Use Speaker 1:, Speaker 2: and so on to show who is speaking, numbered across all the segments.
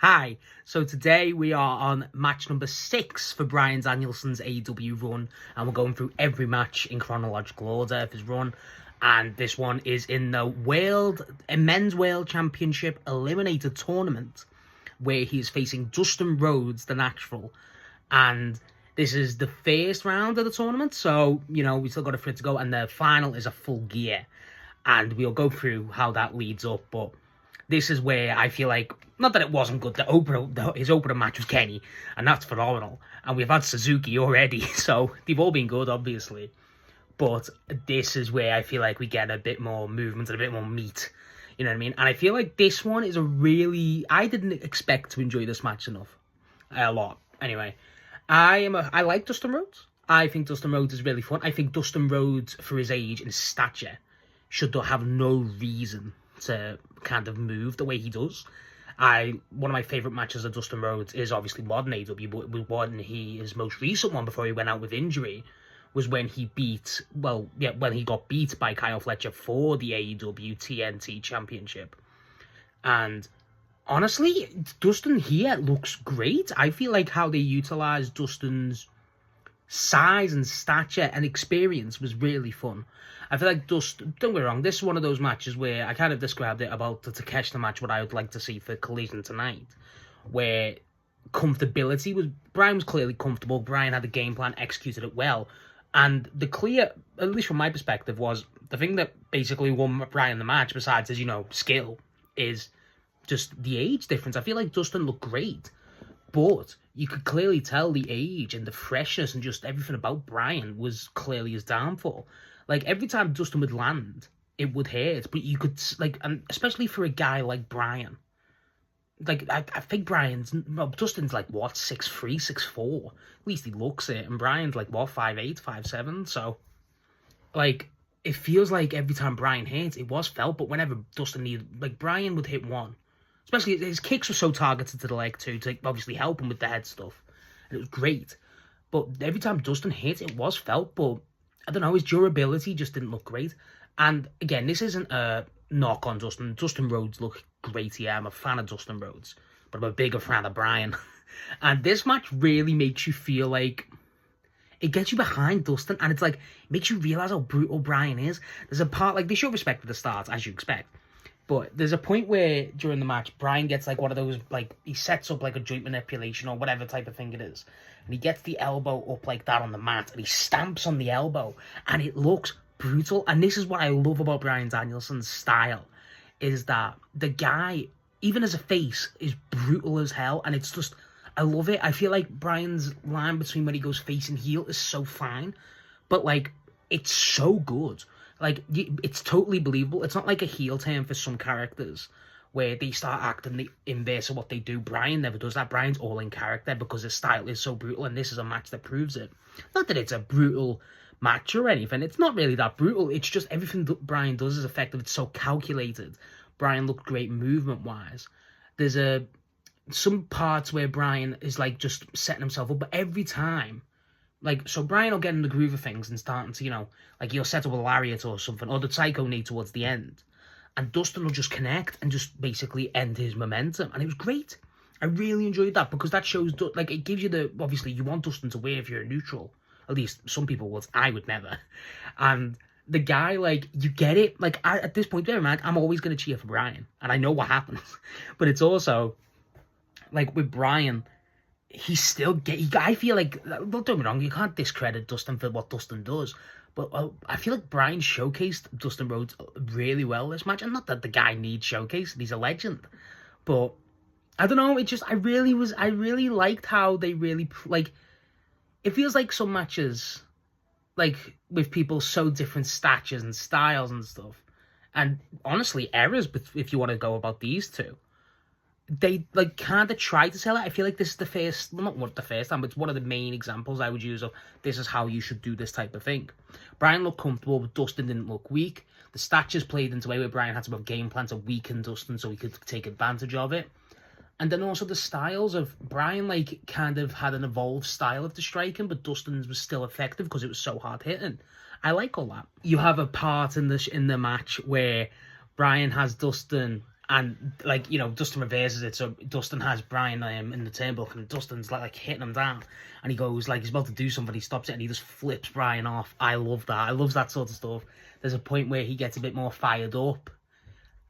Speaker 1: Hi, so today we are on match number 6 for Bryan Danielson's AEW run, and we're going through every match in chronological order of his run, and this one is in the Men's World Championship Eliminator Tournament, where he is facing Dustin Rhodes, the natural, and this is the first round of the tournament, so, we still got a bit to go, and the final is a full gear, and we'll go through how that leads up, but this is where I feel like, not that it wasn't good, his opener match was Kenny, and that's phenomenal. And we've had Suzuki already, so they've all been good, obviously. But this is where I feel like we get a bit more movement and a bit more meat. You know what I mean? And I feel like this one is I didn't expect to enjoy this match enough. A lot. Anyway, I like Dustin Rhodes. I think Dustin Rhodes is really fun. I think Dustin Rhodes, for his age and stature, should have no reason to kind of move the way he does. One of my favourite matches of Dustin Rhodes is obviously modern AEW, but his most recent one before he went out with injury was when he when he got beat by Kyle Fletcher for the AEW TNT Championship. And honestly, Dustin here looks great. I feel like how they utilised Dustin's size and stature and experience was really fun. I feel like don't get me wrong, this is one of those matches where I kind of described it about the Takeshita match, what I would like to see for Collision tonight, where Bryan was clearly comfortable, Bryan had the game plan, executed it well, and the clear, at least from my perspective, was the thing that basically won Bryan the match, besides his, skill, is just the age difference. I feel like Dustin looked great, but you could clearly tell the age and the freshness and just everything about Bryan was clearly his downfall. Like, every time Dustin would land, it would hurt, but you could, and especially for a guy like Bryan, I think Dustin's 6'3", 6'4", at least he looks it, and Bryan's 5'8", 5'7", so, it feels like every time Bryan hit, it was felt, but whenever Dustin needed, Bryan would hit one, especially his kicks were so targeted to the leg too, to obviously help him with the head stuff, and it was great, but every time Dustin hit, it was felt, but I don't know, his durability just didn't look great. And again, this isn't a knock on Dustin. Dustin Rhodes looked great here. I'm a fan of Dustin Rhodes, but I'm a bigger fan of Bryan. And this match really makes you feel like it gets you behind Dustin, and it makes you realize how brutal Bryan is. There's a part, they show respect at the start, as you expect. But there's a point where, during the match, Bryan gets, one of those, he sets up, a joint manipulation or whatever type of thing it is. And he gets the elbow up like that on the mat, and he stamps on the elbow, and it looks brutal. And this is what I love about Bryan Danielson's style, is that the guy, even as a face, is brutal as hell, and it's just, I love it. I feel like Bryan's line between when he goes face and heel is so fine, but, it's so good. It's totally believable. It's not like a heel turn for some characters where they start acting the inverse of what they do. Bryan never does that. Bryan's all in character because his style is so brutal, and this is a match that proves it. Not that it's a brutal match or anything. It's not really that brutal. It's just everything that Bryan does is effective. It's so calculated. Bryan looked great movement-wise. There's some parts where Bryan is, just setting himself up, but every time, so Bryan will get in the groove of things and starting to, he'll set up a lariat or something, or the Psycho knee towards the end. And Dustin will just connect and just basically end his momentum. And it was great. I really enjoyed that because that shows, it gives you obviously you want Dustin to win if you're a neutral. At least some people would. I would never. And the guy, you get it. At this point, bear in mind, I'm always going to cheer for Bryan. And I know what happens. But it's also, with Bryan, he still I feel like, don't get me wrong, you can't discredit Dustin for what Dustin does, but I feel like Bryan showcased Dustin Rhodes really well this match, and not that the guy needs showcased, he's a legend, but I don't know, I really liked how they really, it feels like some matches, with people so different statures and styles and stuff, and honestly, errors, if you want to go about these two, they kind of try to sell it. I feel like this is the first, well, not the first time, but it's one of the main examples I would use of this is how you should do this type of thing. Bryan looked comfortable, but Dustin didn't look weak. The statures played into a way where Bryan had to have game plan to weaken Dustin so he could take advantage of it. And then also the styles of Bryan, kind of had an evolved style of the striking, but Dustin's was still effective because it was so hard hitting. I like all that. You have a part in the match where Bryan has Dustin And, like, you know, Dustin reverses it, so Dustin has Bryan in the turnbuckle, and Dustin's, like, hitting him down. And he goes, like, he's about to do something, he stops it, and he just flips Bryan off. I love that. I love that sort of stuff. There's a point where he gets a bit more fired up,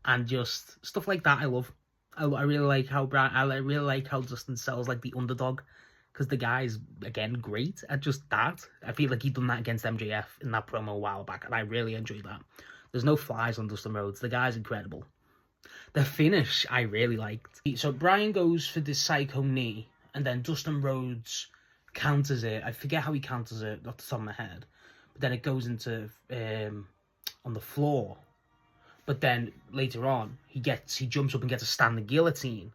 Speaker 1: and just stuff like that I love. I really like how I really like how Dustin sells, like, the underdog, because the guy's, again, great at just that. I feel like he'd done that against MJF in that promo a while back, and I really enjoyed that. There's no flies on Dustin Rhodes. The guy's incredible. The finish I really liked. So Bryan goes for this psycho knee, and then Dustin Rhodes counters it. I forget how he counters it off the top of my head, but then it goes into on the floor. But then later on, he jumps up and gets a standing guillotine.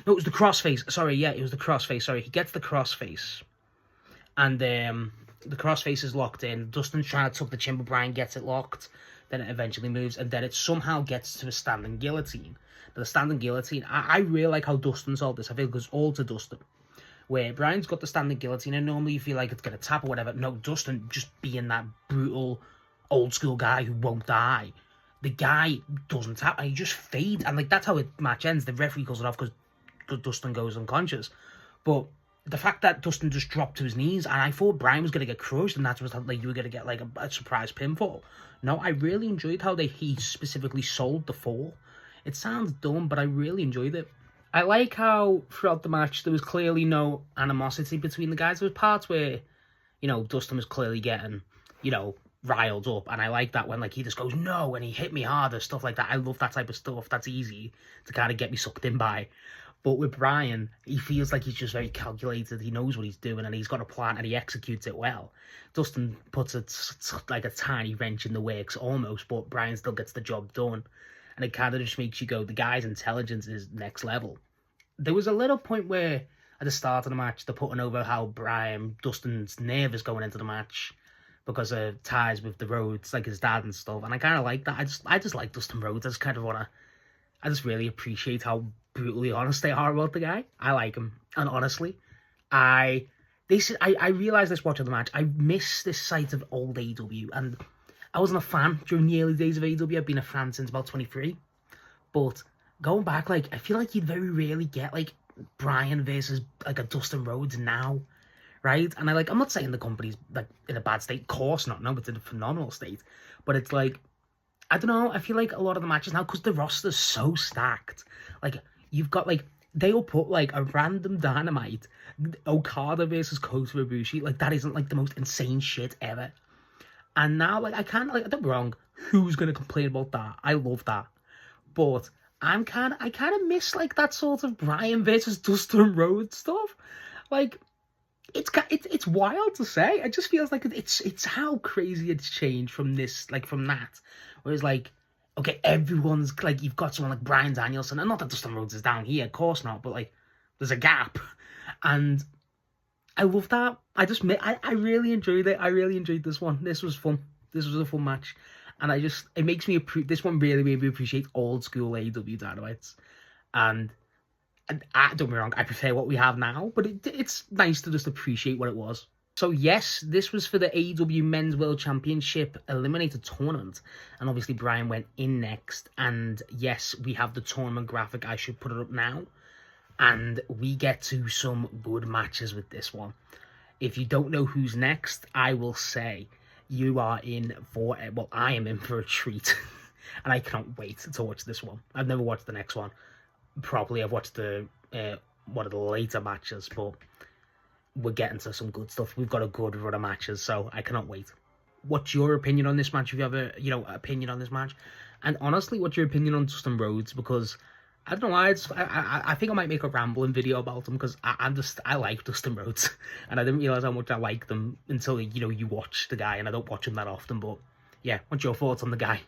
Speaker 1: No, it was the crossface. Sorry, yeah, it was the crossface. Sorry, he gets the crossface, and the crossface is locked in. Dustin's trying to tuck the chin, but Bryan gets it locked. Then it eventually moves, and then it somehow gets to a standing guillotine. But the standing guillotine, I really like how Dustin solved this. I feel it goes all to Dustin. Where Bryan's got the standing guillotine, and normally you feel like it's going to tap or whatever. No, Dustin just being that brutal, old-school guy who won't die. The guy doesn't tap, and he just fades. And, like, that's how the match ends. The referee calls it off because Dustin goes unconscious. But the fact that Dustin just dropped to his knees, and I thought Bryan was going to get crushed, and that's what, like, you were going to get, like, a surprise pinfall. No, I really enjoyed how he specifically sold the fall. It sounds dumb, but I really enjoyed it. I like how throughout the match there was clearly no animosity between the guys. There was parts where, you know, Dustin was clearly getting, you know, riled up, and I like that when, like, he just goes, no, and he hit me harder, stuff like that. I love that type of stuff. That's easy to kind of get me sucked in by. But with Bryan, he feels like he's just very calculated. He knows what he's doing, and he's got a plan, and he executes it well. Dustin puts like a tiny wrench in the works almost, but Bryan still gets the job done. And it kind of just makes you go, the guy's intelligence is next level. There was a little point where, at the start of the match, they're putting over how Dustin's nervous going into the match because of ties with the Rhodes, like his dad and stuff. And I kind of like that. I just like Dustin Rhodes. I just really appreciate how brutally honest they are about the guy. I like him. And honestly, I realised this watching the match. I miss this side of old AEW, and I wasn't a fan during the early days of AEW. I've been a fan since about 23. But going back, like, I feel like you'd very rarely get, like, Bryan versus, like, a Dustin Rhodes now, right? And I'm not saying the company's, like, in a bad state. Of course not. No, it's in a phenomenal state. But it's like, I don't know. I feel like a lot of the matches now, because the roster's so stacked, like, you've got, like, they'll put, like, a random Dynamite, Okada versus Kota Ibushi. Like, that isn't, like, the most insane shit ever. And now, like, I can't, like, don't be wrong, who's going to complain about that? I love that. But I kind of miss, like, that sort of Bryan versus Dustin Rhodes stuff. Like, it's wild to say. It just feels like it's how crazy it's changed from this, like, from that. Whereas, like, okay, everyone's, like, you've got someone like Bryan Danielson, and not that Dustin Rhodes is down here, of course not, but, like, there's a gap. And I love that. I really enjoyed it. I really enjoyed this one. This was fun. This was a fun match. And it makes me, this one really made me appreciate old school AEW Dynamites. And don't get me wrong, I prefer what we have now, but it's nice to just appreciate what it was. So yes, this was for the AEW Men's World Championship Eliminator Tournament. And obviously Bryan went in next. And yes, we have the tournament graphic. I should put it up now. And we get to some good matches with this one. If you don't know who's next, I will say you are in for, well, I am in for a treat. And I cannot wait to watch this one. I've never watched the next one. Probably I've watched one of the later matches, but we're getting to some good stuff. We've got a good run of matches, so I cannot wait. What's your opinion on this match? If you have a, opinion on this match? And honestly, what's your opinion on Dustin Rhodes? Because I don't know why, I think I might make a rambling video about him, because I like Dustin Rhodes, and I didn't realise how much I like them until, you watch the guy, and I don't watch him that often. But yeah, what's your thoughts on the guy?